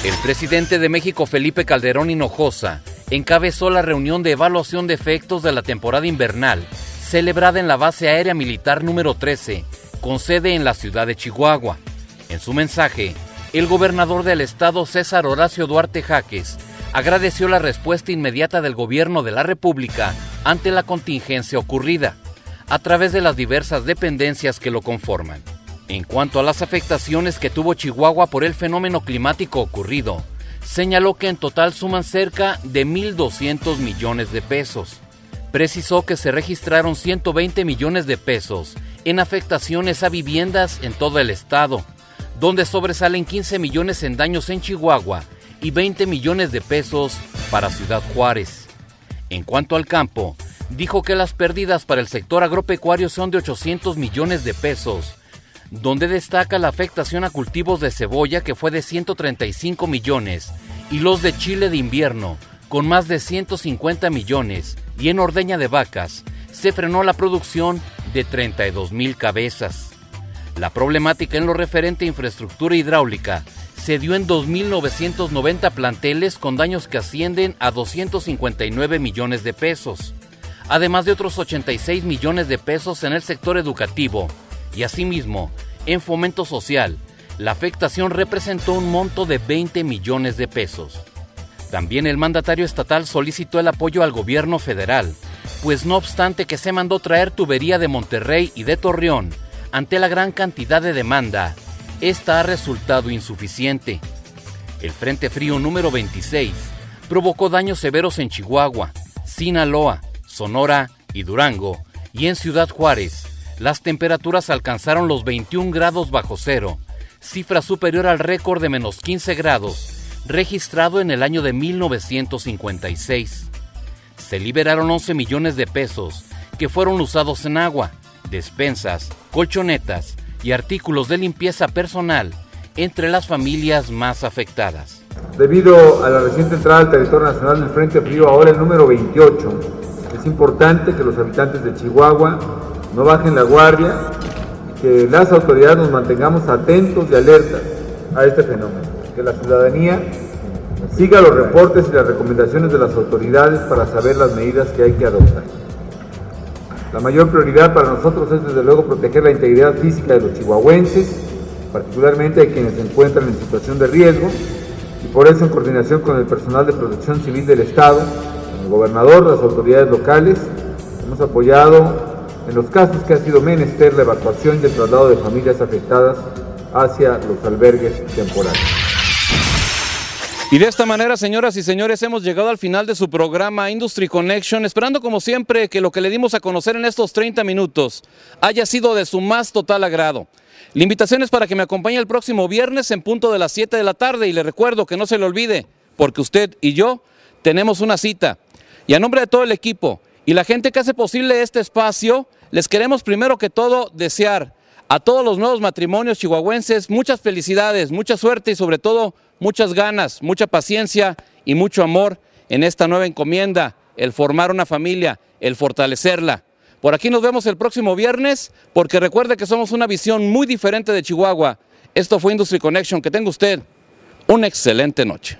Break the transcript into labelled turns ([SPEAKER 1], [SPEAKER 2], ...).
[SPEAKER 1] El presidente de México, Felipe Calderón Hinojosa, encabezó la reunión de evaluación de efectos de la temporada invernal, celebrada en la base aérea militar número 13, con sede en la ciudad de Chihuahua. En su mensaje, el gobernador del estado, César Horacio Duarte Jáquez, agradeció la respuesta inmediata del gobierno de la República ante la contingencia ocurrida, a través de las diversas dependencias que lo conforman. En cuanto a las afectaciones que tuvo Chihuahua por el fenómeno climático ocurrido, señaló que en total suman cerca de 1,200 millones de pesos. Precisó que se registraron 120 millones de pesos en afectaciones a viviendas en todo el estado, donde sobresalen 15 millones en daños en Chihuahua y 20 millones de pesos para Ciudad Juárez. En cuanto al campo, dijo que las pérdidas para el sector agropecuario son de 800 millones de pesos, donde destaca la afectación a cultivos de cebolla, que fue de 135 millones, y los de chile de invierno, con más de 150 millones, y en ordeña de vacas, se frenó la producción de 32,000 cabezas. La problemática en lo referente a infraestructura hidráulica se dio en 2,990 planteles con daños que ascienden a 259 millones de pesos, además de otros 86 millones de pesos en el sector educativo, y asimismo, en fomento social, la afectación representó un monto de 20 millones de pesos. También el mandatario estatal solicitó el apoyo al gobierno federal, pues no obstante que se mandó traer tubería de Monterrey y de Torreón, ante la gran cantidad de demanda, esta ha resultado insuficiente. El Frente Frío número 26 provocó daños severos en Chihuahua, Sinaloa, Sonora y Durango, y en Ciudad Juárez las temperaturas alcanzaron los 21 grados bajo cero, cifra superior al récord de menos 15 grados, registrado en el año de 1956. Se liberaron 11 millones de pesos que fueron usados en agua, despensas, colchonetas y artículos de limpieza personal entre las familias más afectadas.
[SPEAKER 2] Debido a la reciente entrada al territorio nacional del Frente Frío, ahora el número 28, es importante que los habitantes de Chihuahua no bajen la guardia y que las autoridades nos mantengamos atentos y alertas a este fenómeno. Que la ciudadanía siga los reportes y las recomendaciones de las autoridades para saber las medidas que hay que adoptar. La mayor prioridad para nosotros es desde luego proteger la integridad física de los chihuahuenses, particularmente de quienes se encuentran en situación de riesgo, y por eso en coordinación con el personal de protección civil del estado, con el gobernador, las autoridades locales, hemos apoyado en los casos que ha sido menester la evacuación y el traslado de familias afectadas hacia los albergues temporales.
[SPEAKER 1] Y de esta manera, señoras y señores, hemos llegado al final de su programa Industry Connection, esperando como siempre que lo que le dimos a conocer en estos 30 minutos haya sido de su más total agrado. La invitación es para que me acompañe el próximo viernes en punto de las 7 de la tarde, y le recuerdo que no se le olvide, porque usted y yo tenemos una cita. Y a nombre de todo el equipo y la gente que hace posible este espacio, les queremos primero que todo desear a todos los nuevos matrimonios chihuahuenses muchas felicidades, mucha suerte y sobre todo muchas ganas, mucha paciencia y mucho amor en esta nueva encomienda, el formar una familia, el fortalecerla. Por aquí nos vemos el próximo viernes, porque recuerde que somos una visión muy diferente de Chihuahua. Esto fue Industry Connection. Que tenga usted una excelente noche.